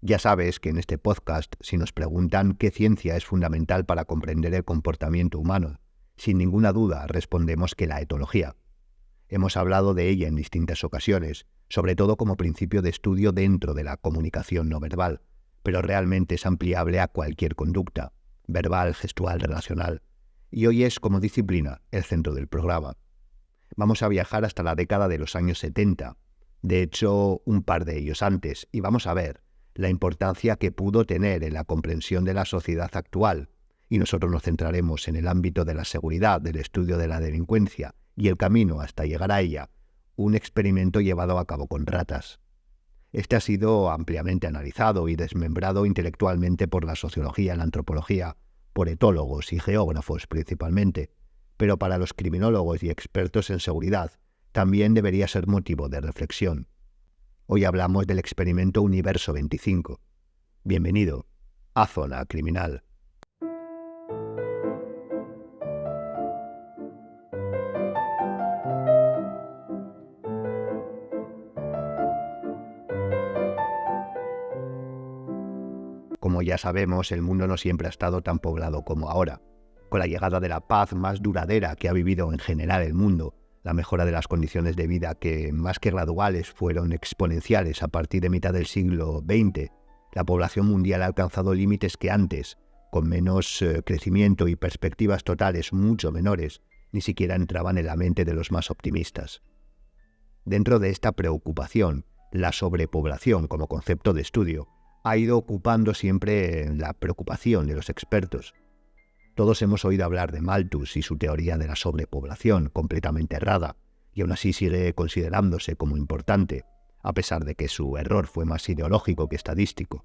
Ya sabes que en este podcast, si nos preguntan qué ciencia es fundamental para comprender el comportamiento humano, sin ninguna duda respondemos que la etología. Hemos hablado de ella en distintas ocasiones, sobre todo como principio de estudio dentro de la comunicación no verbal, pero realmente es ampliable a cualquier conducta, verbal, gestual, relacional, y hoy es como disciplina el centro del programa. Vamos a viajar hasta la década de los años 70, de hecho un par de ellos antes, y vamos a ver la importancia que pudo tener en la comprensión de la sociedad actual, y nosotros nos centraremos en el ámbito de la seguridad, del estudio de la delincuencia y el camino hasta llegar a ella, un experimento llevado a cabo con ratas. Este ha sido ampliamente analizado y desmembrado intelectualmente por la sociología y la antropología, por etólogos y geógrafos principalmente, pero para los criminólogos y expertos en seguridad también debería ser motivo de reflexión. Hoy hablamos del experimento Universo 25. Bienvenido a Zona Criminal. Como ya sabemos, el mundo no siempre ha estado tan poblado como ahora. Con la llegada de la paz más duradera que ha vivido en general el mundo, la mejora de las condiciones de vida que, más que graduales, fueron exponenciales a partir de mitad del siglo XX, la población mundial ha alcanzado límites que antes, con menos crecimiento y perspectivas totales mucho menores, ni siquiera entraban en la mente de los más optimistas. Dentro de esta preocupación, la sobrepoblación como concepto de estudio ha ido ocupando siempre la preocupación de los expertos. Todos hemos oído hablar de Malthus y su teoría de la sobrepoblación, completamente errada, y aún así sigue considerándose como importante, a pesar de que su error fue más ideológico que estadístico.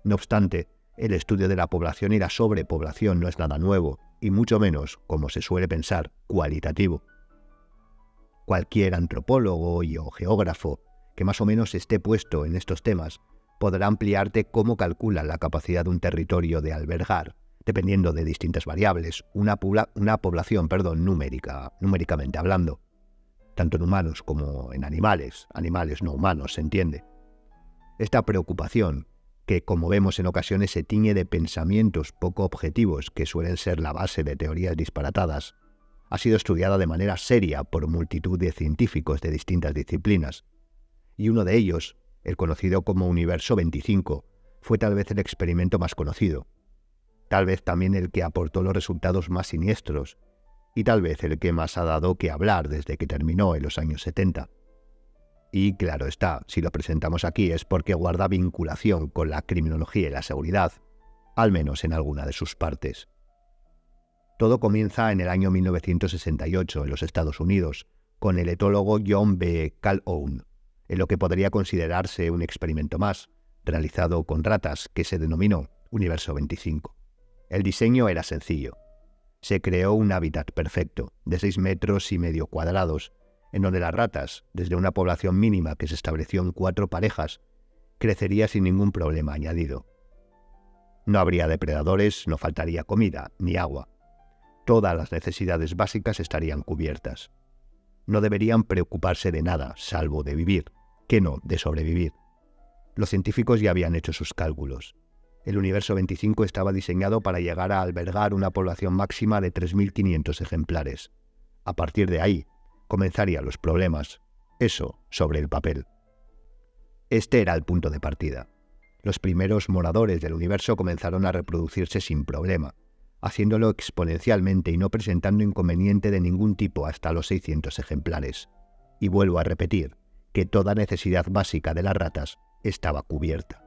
No obstante, el estudio de la población y la sobrepoblación no es nada nuevo, y mucho menos, como se suele pensar, cualitativo. Cualquier antropólogo o geógrafo que más o menos esté puesto en estos temas podrá ampliarte cómo calculan la capacidad de un territorio de albergar, dependiendo de distintas variables, una población numéricamente hablando, tanto en humanos como en animales no humanos, se entiende. Esta preocupación, que como vemos en ocasiones se tiñe de pensamientos poco objetivos que suelen ser la base de teorías disparatadas, ha sido estudiada de manera seria por multitud de científicos de distintas disciplinas, y uno de ellos, el conocido como Universo 25, fue tal vez el experimento más conocido, tal vez también el que aportó los resultados más siniestros, y tal vez el que más ha dado que hablar desde que terminó en los años 70. Y claro está, si lo presentamos aquí es porque guarda vinculación con la criminología y la seguridad, al menos en alguna de sus partes. Todo comienza en el año 1968 en los Estados Unidos, con el etólogo John B. Calhoun, en lo que podría considerarse un experimento más, realizado con ratas, que se denominó Universo 25. El diseño era sencillo. Se creó un hábitat perfecto, de 6,5 metros cuadrados, en donde las ratas, desde una población mínima que se estableció en 4 parejas, crecería sin ningún problema añadido. No habría depredadores, no faltaría comida ni agua. Todas las necesidades básicas estarían cubiertas. No deberían preocuparse de nada, salvo de vivir, que no de sobrevivir. Los científicos ya habían hecho sus cálculos. El Universo 25 estaba diseñado para llegar a albergar una población máxima de 3.500 ejemplares. A partir de ahí, comenzarían los problemas. Eso sobre el papel. Este era el punto de partida. Los primeros moradores del universo comenzaron a reproducirse sin problema, haciéndolo exponencialmente y no presentando inconveniente de ningún tipo hasta los 600 ejemplares. Y vuelvo a repetir que toda necesidad básica de las ratas estaba cubierta.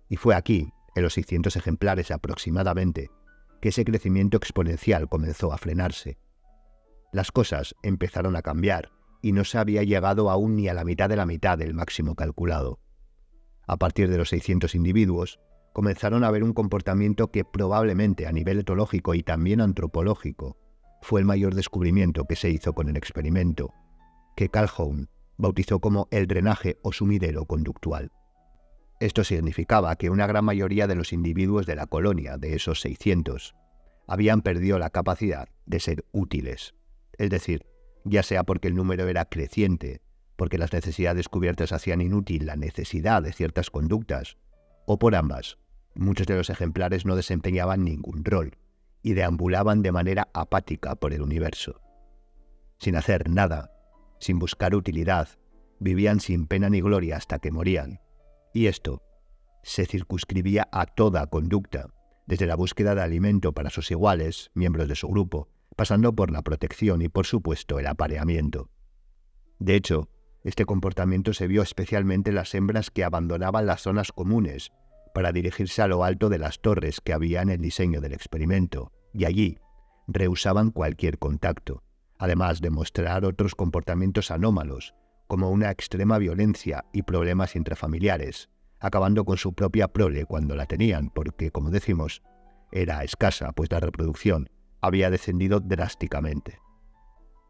Y fue aquí, en los 600 ejemplares aproximadamente, que ese crecimiento exponencial comenzó a frenarse. Las cosas empezaron a cambiar y no se había llegado aún ni a la mitad del máximo calculado. A partir de los 600 individuos, comenzaron a ver un comportamiento que probablemente a nivel etológico y también antropológico fue el mayor descubrimiento que se hizo con el experimento, que Calhoun bautizó como el drenaje o sumidero conductual. Esto significaba que una gran mayoría de los individuos de la colonia, de esos 600, habían perdido la capacidad de ser útiles. Es decir, ya sea porque el número era creciente, porque las necesidades cubiertas hacían inútil la necesidad de ciertas conductas, o por ambas. Muchos de los ejemplares no desempeñaban ningún rol y deambulaban de manera apática por el universo. Sin hacer nada, sin buscar utilidad, vivían sin pena ni gloria hasta que morían. Y esto se circunscribía a toda conducta, desde la búsqueda de alimento para sus iguales, miembros de su grupo, pasando por la protección y, por supuesto, el apareamiento. De hecho, este comportamiento se vio especialmente en las hembras que abandonaban las zonas comunes para dirigirse a lo alto de las torres que había en el diseño del experimento, y allí rehusaban cualquier contacto, además de mostrar otros comportamientos anómalos, como una extrema violencia y problemas intrafamiliares, acabando con su propia prole cuando la tenían, porque, como decimos, era escasa, pues la reproducción había descendido drásticamente.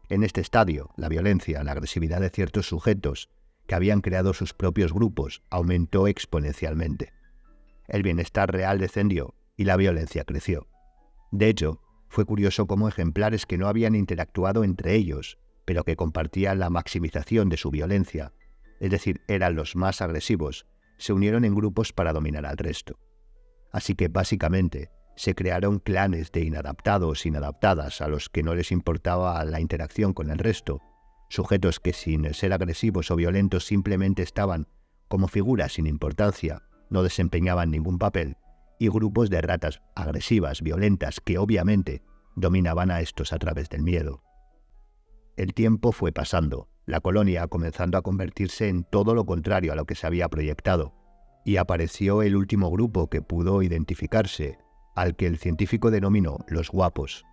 En este estadio, la violencia, la agresividad de ciertos sujetos que habían creado sus propios grupos aumentó exponencialmente. El bienestar real descendió y la violencia creció. De hecho, fue curioso cómo ejemplares que no habían interactuado entre ellos, pero que compartían la maximización de su violencia, es decir, eran los más agresivos, se unieron en grupos para dominar al resto. Así que, básicamente, se crearon clanes de inadaptados e inadaptadas a los que no les importaba la interacción con el resto, sujetos que sin ser agresivos o violentos simplemente estaban como figuras sin importancia, no desempeñaban ningún papel, y grupos de ratas agresivas, violentas, que obviamente dominaban a estos a través del miedo. El tiempo fue pasando, la colonia comenzando a convertirse en todo lo contrario a lo que se había proyectado, y apareció el último grupo que pudo identificarse, al que el científico denominó los guapos.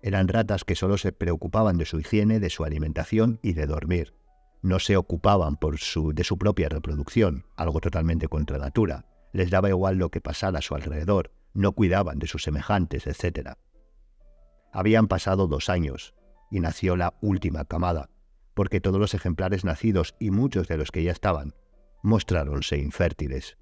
Eran ratas que solo se preocupaban de su higiene, de su alimentación y de dormir. No se ocupaban de su propia reproducción, algo totalmente contra natura. Les daba igual lo que pasara a su alrededor, no cuidaban de sus semejantes, etc. Habían pasado 2 años, y nació la última camada, porque todos los ejemplares nacidos y muchos de los que ya estaban, mostráronse infértiles.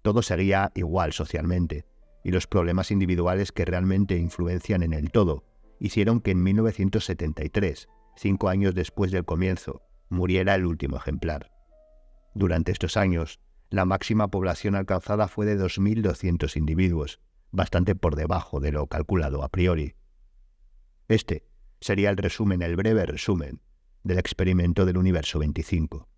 Todo seguía igual socialmente, y los problemas individuales que realmente influencian en el todo hicieron que en 1973, 5 años después del comienzo, muriera el último ejemplar. Durante estos años, la máxima población alcanzada fue de 2.200 individuos, bastante por debajo de lo calculado a priori. Este sería el breve resumen, del experimento del universo 25.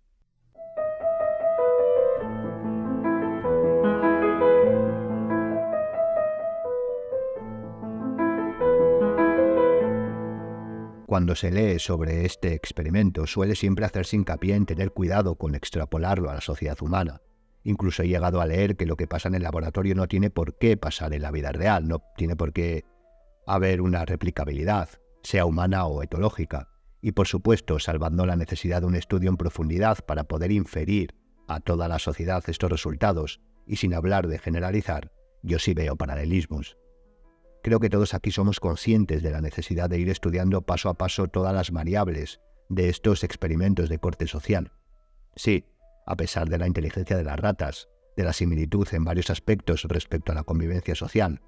Cuando se lee sobre este experimento, suele siempre hacerse hincapié en tener cuidado con extrapolarlo a la sociedad humana. Incluso he llegado a leer que lo que pasa en el laboratorio no tiene por qué pasar en la vida real, no tiene por qué haber una replicabilidad, sea humana o etológica. Y por supuesto, salvando la necesidad de un estudio en profundidad para poder inferir a toda la sociedad estos resultados, y sin hablar de generalizar, yo sí veo paralelismos. Creo que todos aquí somos conscientes de la necesidad de ir estudiando paso a paso todas las variables de estos experimentos de corte social. Sí, a pesar de la inteligencia de las ratas, de la similitud en varios aspectos respecto a la convivencia social,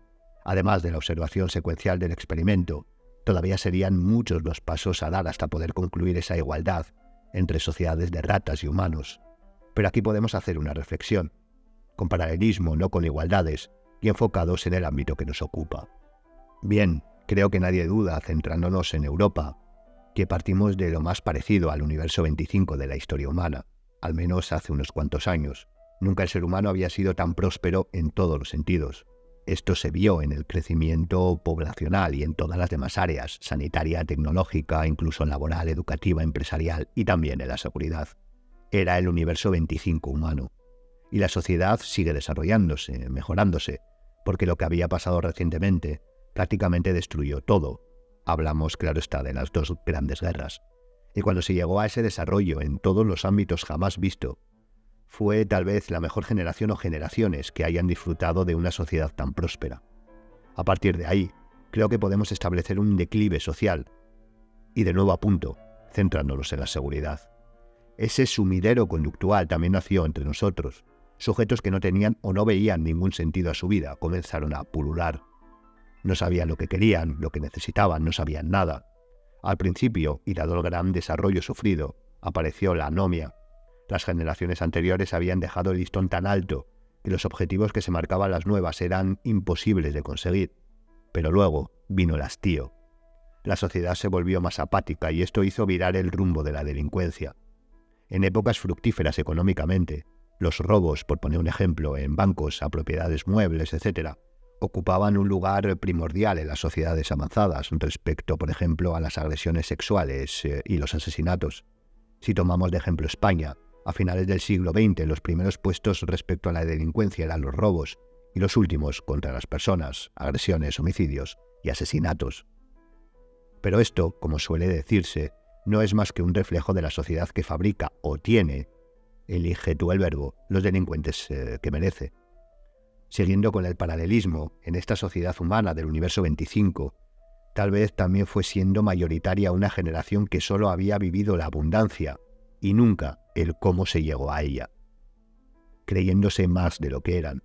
además de la observación secuencial del experimento, todavía serían muchos los pasos a dar hasta poder concluir esa igualdad entre sociedades de ratas y humanos. Pero aquí podemos hacer una reflexión, con paralelismo, no con igualdades, y enfocados en el ámbito que nos ocupa. Bien, creo que nadie duda, centrándonos en Europa, que partimos de lo más parecido al universo 25 de la historia humana, al menos hace unos cuantos años. Nunca el ser humano había sido tan próspero en todos los sentidos. Esto se vio en el crecimiento poblacional y en todas las demás áreas, sanitaria, tecnológica, incluso laboral, educativa, empresarial y también en la seguridad. Era el universo 25 humano. Y la sociedad sigue desarrollándose, mejorándose, porque lo que había pasado recientemente prácticamente destruyó todo. Hablamos, claro está, de las 2 grandes guerras. Y cuando se llegó a ese desarrollo en todos los ámbitos jamás visto, fue tal vez la mejor generación o generaciones que hayan disfrutado de una sociedad tan próspera. A partir de ahí, creo que podemos establecer un declive social. Y de nuevo apunto, centrándonos en la seguridad. Ese sumidero conductual también nació entre nosotros. Sujetos que no tenían o no veían ningún sentido a su vida comenzaron a pulular. No sabían lo que querían, lo que necesitaban, no sabían nada. Al principio, y dado el gran desarrollo sufrido, apareció la anomia. Las generaciones anteriores habían dejado el listón tan alto y los objetivos que se marcaban las nuevas eran imposibles de conseguir. Pero luego vino el hastío. La sociedad se volvió más apática y esto hizo virar el rumbo de la delincuencia. En épocas fructíferas económicamente, los robos, por poner un ejemplo, en bancos, a propiedades muebles, etc., ocupaban un lugar primordial en las sociedades avanzadas respecto, por ejemplo, a las agresiones sexuales y los asesinatos. Si tomamos de ejemplo España, a finales del siglo XX los primeros puestos respecto a la delincuencia eran los robos y los últimos contra las personas, agresiones, homicidios y asesinatos. Pero esto, como suele decirse, no es más que un reflejo de la sociedad que fabrica o tiene, elige tú el verbo, los delincuentes que merece. Siguiendo con el paralelismo, en esta sociedad humana del universo 25, tal vez también fue siendo mayoritaria una generación que solo había vivido la abundancia y nunca el cómo se llegó a ella, creyéndose más de lo que eran,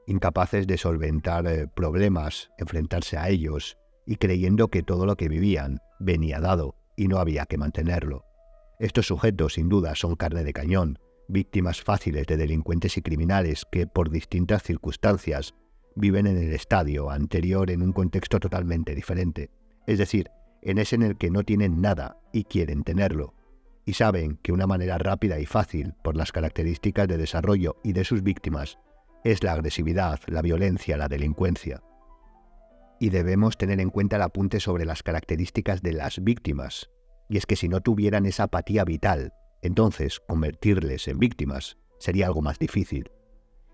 incapaces de solventar problemas, enfrentarse a ellos y creyendo que todo lo que vivían venía dado y no había que mantenerlo. Estos sujetos, sin duda, son carne de cañón, víctimas fáciles de delincuentes y criminales que, por distintas circunstancias, viven en el estadio anterior en un contexto totalmente diferente, es decir, en ese en el que no tienen nada y quieren tenerlo, y saben que una manera rápida y fácil, por las características de desarrollo y de sus víctimas, es la agresividad, la violencia, la delincuencia. Y debemos tener en cuenta el apunte sobre las características de las víctimas, y es que si no tuvieran esa apatía vital, entonces convertirles en víctimas sería algo más difícil.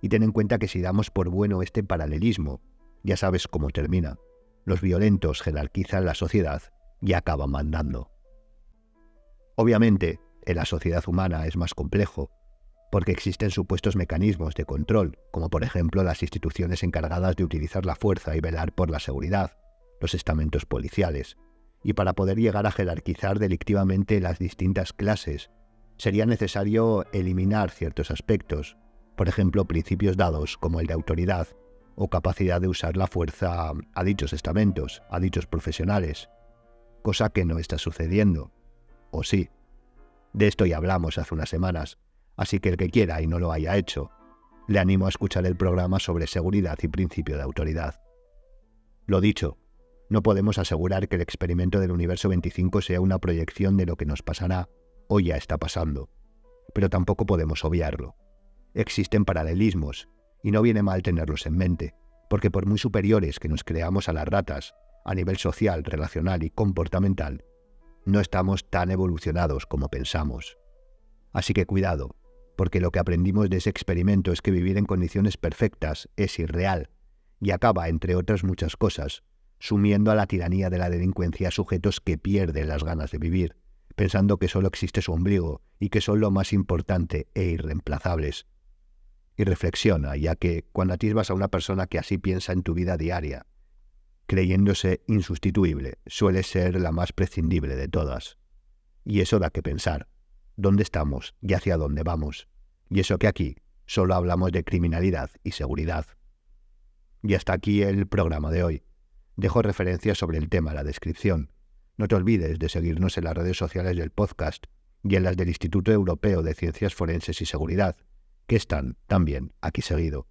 Y ten en cuenta que si damos por bueno este paralelismo, ya sabes cómo termina. Los violentos jerarquizan la sociedad y acaban mandando. Obviamente, en la sociedad humana es más complejo, porque existen supuestos mecanismos de control, como por ejemplo las instituciones encargadas de utilizar la fuerza y velar por la seguridad, los estamentos policiales, y para poder llegar a jerarquizar delictivamente las distintas clases, sería necesario eliminar ciertos aspectos, por ejemplo, principios dados como el de autoridad o capacidad de usar la fuerza a dichos estamentos, a dichos profesionales, cosa que no está sucediendo. ¿O sí? De esto ya hablamos hace unas semanas, así que el que quiera y no lo haya hecho, le animo a escuchar el programa sobre seguridad y principio de autoridad. Lo dicho, no podemos asegurar que el experimento del universo 25 sea una proyección de lo que nos pasará o ya está pasando, pero tampoco podemos obviarlo. Existen paralelismos, y no viene mal tenerlos en mente, porque por muy superiores que nos creamos a las ratas, a nivel social, relacional y comportamental, no estamos tan evolucionados como pensamos. Así que cuidado, porque lo que aprendimos de ese experimento es que vivir en condiciones perfectas es irreal, y acaba, entre otras muchas cosas, sumiendo a la tiranía de la delincuencia a sujetos que pierden las ganas de vivir, pensando que solo existe su ombligo y que son lo más importante e irreemplazables. Y reflexiona, ya que cuando atisbas a una persona que así piensa en tu vida diaria, creyéndose insustituible, suele ser la más prescindible de todas. Y eso da que pensar. ¿Dónde estamos y hacia dónde vamos? Y eso que aquí solo hablamos de criminalidad y seguridad. Y hasta aquí el programa de hoy. Dejo referencias sobre el tema en la descripción. No te olvides de seguirnos en las redes sociales del podcast y en las del Instituto Europeo de Ciencias Forenses y Seguridad, que están también aquí seguido.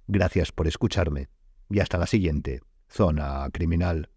Gracias por escucharme y hasta la siguiente Zona Criminal.